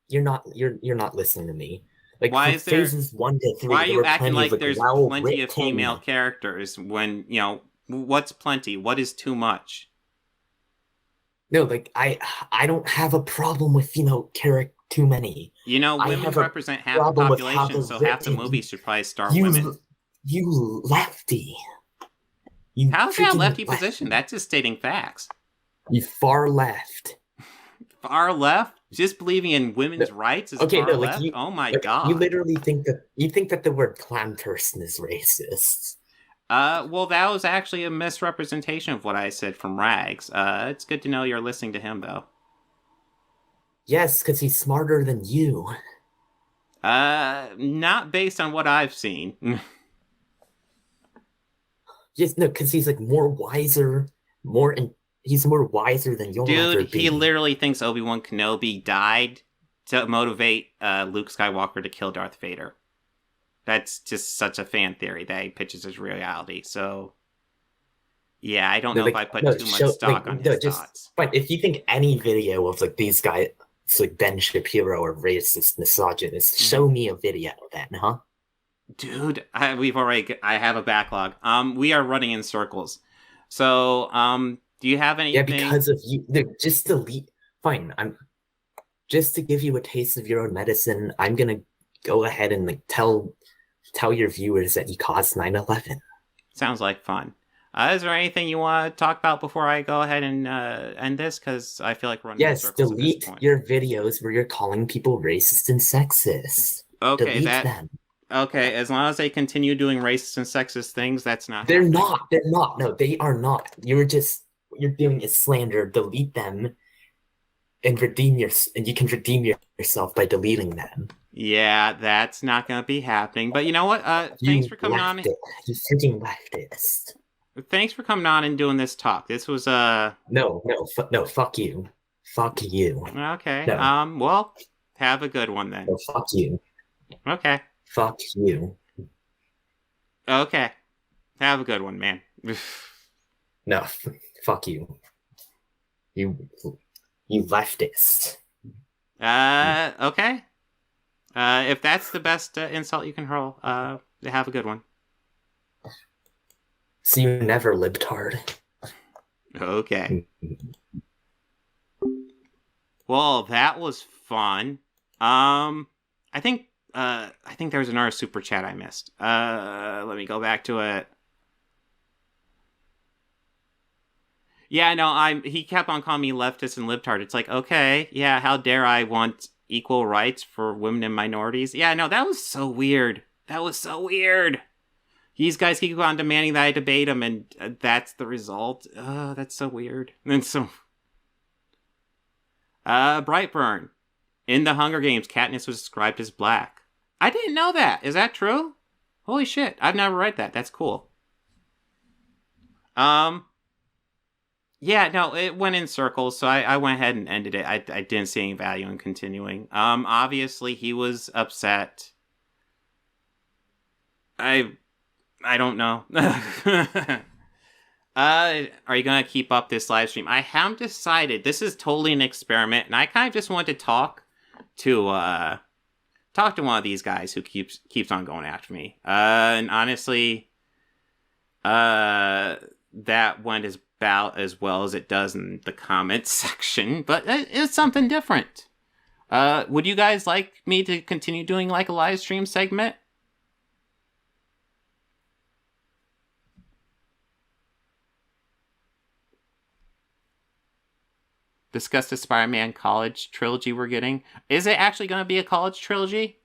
you're not listening to me. Like Why from is there? phases 1 to 3, Why are there you were acting plenty of like there's well plenty of written- female characters when, you know, what's plenty? What is too much? No, like I don't have a problem with too many. You know, I women have a represent half the problem with how population, they're so half the written. movies should probably star You women. you lefty. You How's that a freaking lefty left- position? That's just stating facts. You far left. Far left? Just believing in women's rights is Okay, far no, like left? you. Oh my Like, god. You literally think that the word clown person is racist. Well, that was actually a misrepresentation of what I said from Rags. It's good to know you're listening to him, though. Yes, because he's smarter than you. Not based on what I've seen. Yes, no, because he's like more wiser, he's more wiser than you'll ever Dude, be. he literally thinks Obi-Wan Kenobi died to motivate Luke Skywalker to kill Darth Vader. That's just such a fan theory that he pitches as reality. So, yeah, I don't know if I put too much stock on his thoughts. Fine, if you think any video of like these guys, it's like Ben Shapiro or racist, misogynist, show me a video then, huh? Dude, I have a backlog. We are running in circles. So, do you have anything? Yeah, because of you. No, just delete. Fine, just to give you a taste of your own medicine. I'm gonna go ahead and like tell your viewers that you caused 9/11. Sounds like fun. Is there anything you want to talk about before I go ahead and end this? Because I feel like we're running in circles delete at this point. your videos where you're calling people racist and sexist. Okay, delete them. Okay, as long as they continue doing racist and sexist things, that's not. They're happening. not. They're not. No, they are not. What you're doing is slander. Delete them, and you can redeem yourself by deleting them. Yeah, that's not gonna be happening. But you know what? Thanks for coming on. You freaking leftist. Thanks for coming on and doing this talk. This was No, fuck you. Fuck you. Okay. No. Well, have a good one then. No, fuck you. Okay. Fuck you. Okay. Have a good one, man. No, fuck you. You leftist. Okay. If that's the best insult you can hurl, have a good one. See you never, libtard. Okay. Well, that was fun. I think there was another super chat I missed. Let me go back to it. Yeah, no, he kept on calling me leftist and libtard. It's like, okay, yeah, how dare I want equal rights for women and minorities? Yeah, no, that was so weird. That was so weird. These guys keep on demanding that I debate them, and that's the result. That's so weird. And so, Brightburn. In the Hunger Games, Katniss was described as black. I didn't know that. Is that true? Holy shit, I've never read that. That's cool. Yeah, no, it went in circles, so I went ahead and ended it. I didn't see any value in continuing. Obviously, he was upset. I don't know. Are you gonna keep up this live stream? I haven't decided. This is totally an experiment, and I kind of just wanted to talk to one of these guys who keeps on going after me. And honestly, that went about as well as it does in the comments section, but it's something different. Would you guys like me to continue doing like a live stream segment? Discuss the Spider-Man college trilogy we're getting. Is it actually going to be a college trilogy?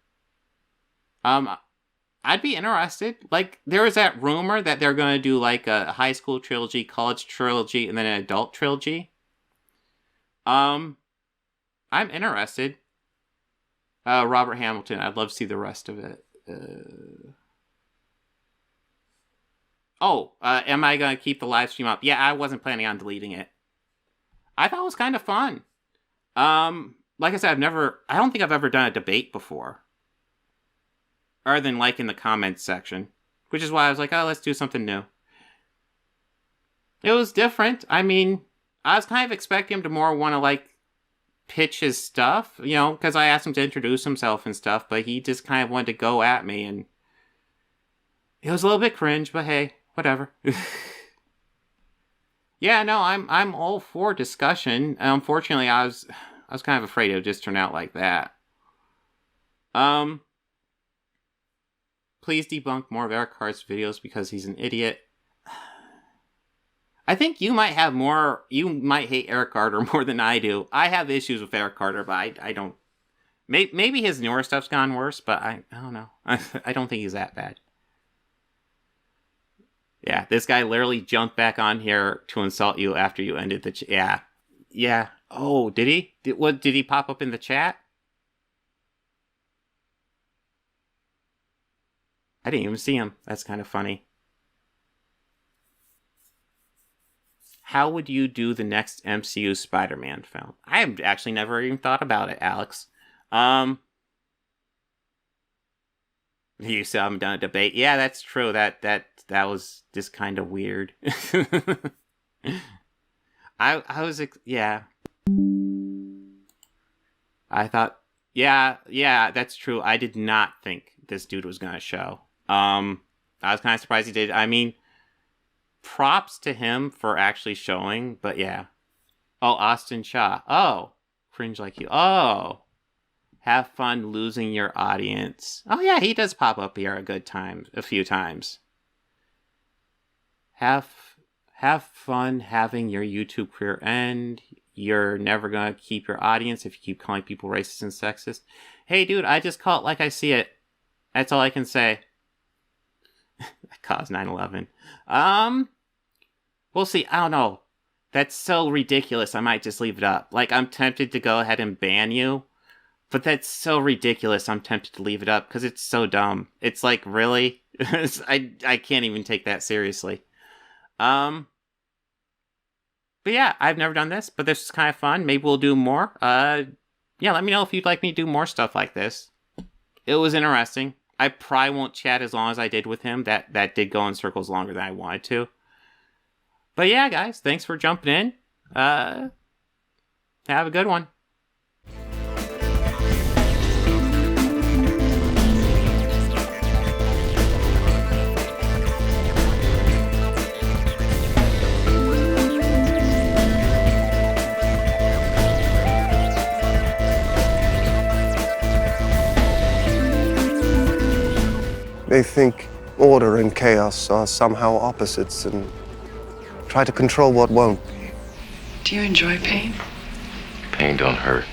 I'd be interested. Like, there was that rumor that they're going to do like a high school trilogy, college trilogy, and then an adult trilogy. I'm interested. Robert Hamilton, I'd love to see the rest of it. Am I going to keep the live stream up? Yeah, I wasn't planning on deleting it. I thought it was kind of fun. like I said, I don't think I've ever done a debate before. Other than like in the comments section. Which is why I was like, oh, let's do something new. It was different. I mean, I was kind of expecting him to more want to like pitch his stuff, you know, because I asked him to introduce himself and stuff, but he just kind of wanted to go at me, and it was a little bit cringe, but hey, whatever. Yeah, no, I'm all for discussion. Unfortunately, I was kind of afraid it would just turn out like that. Please debunk more of Eric Cart's videos because he's an idiot. I think you might hate Eric Carter more than I do. I have issues with Eric Carter, but I don't. Maybe his newer stuff's gone worse, but I don't know. I don't think he's that bad. Yeah, this guy literally jumped back on here to insult you after you ended the chat. Yeah. Oh, did he? Did he pop up in the chat? I didn't even see him. That's kind of funny. How would you do the next MCU Spider-Man film? I have actually never even thought about it, Alex. You still haven't done a debate. Yeah, that's true. That was just kind of weird. I was, yeah. I thought, yeah, that's true. I did not think this dude was going to show. I was kind of surprised he did. I mean, props to him for actually showing, but yeah. Oh, Austin Shaw. Oh, cringe like you. Oh, have fun losing your audience. Oh yeah, he does pop up here a few times. Have fun having your YouTube career end. You're never gonna keep your audience if you keep calling people racist and sexist. Hey dude, I just call it like I see it. That's all I can say. That caused 9/11. We'll see. I don't know. That's so ridiculous. I might just leave it up. Like, I'm tempted to go ahead and ban you, but that's so ridiculous. I'm tempted to leave it up because it's so dumb. It's like, really? I can't even take that seriously. But yeah, I've never done this, but this is kind of fun. Maybe we'll do more. Yeah, let me know if you'd like me to do more stuff like this. It was interesting. I probably won't chat as long as I did with him. That did go in circles longer than I wanted to. But yeah, guys, thanks for jumping in. Have a good one. They think order and chaos are somehow opposites and try to control what won't be. Do you enjoy pain? Pain don't hurt.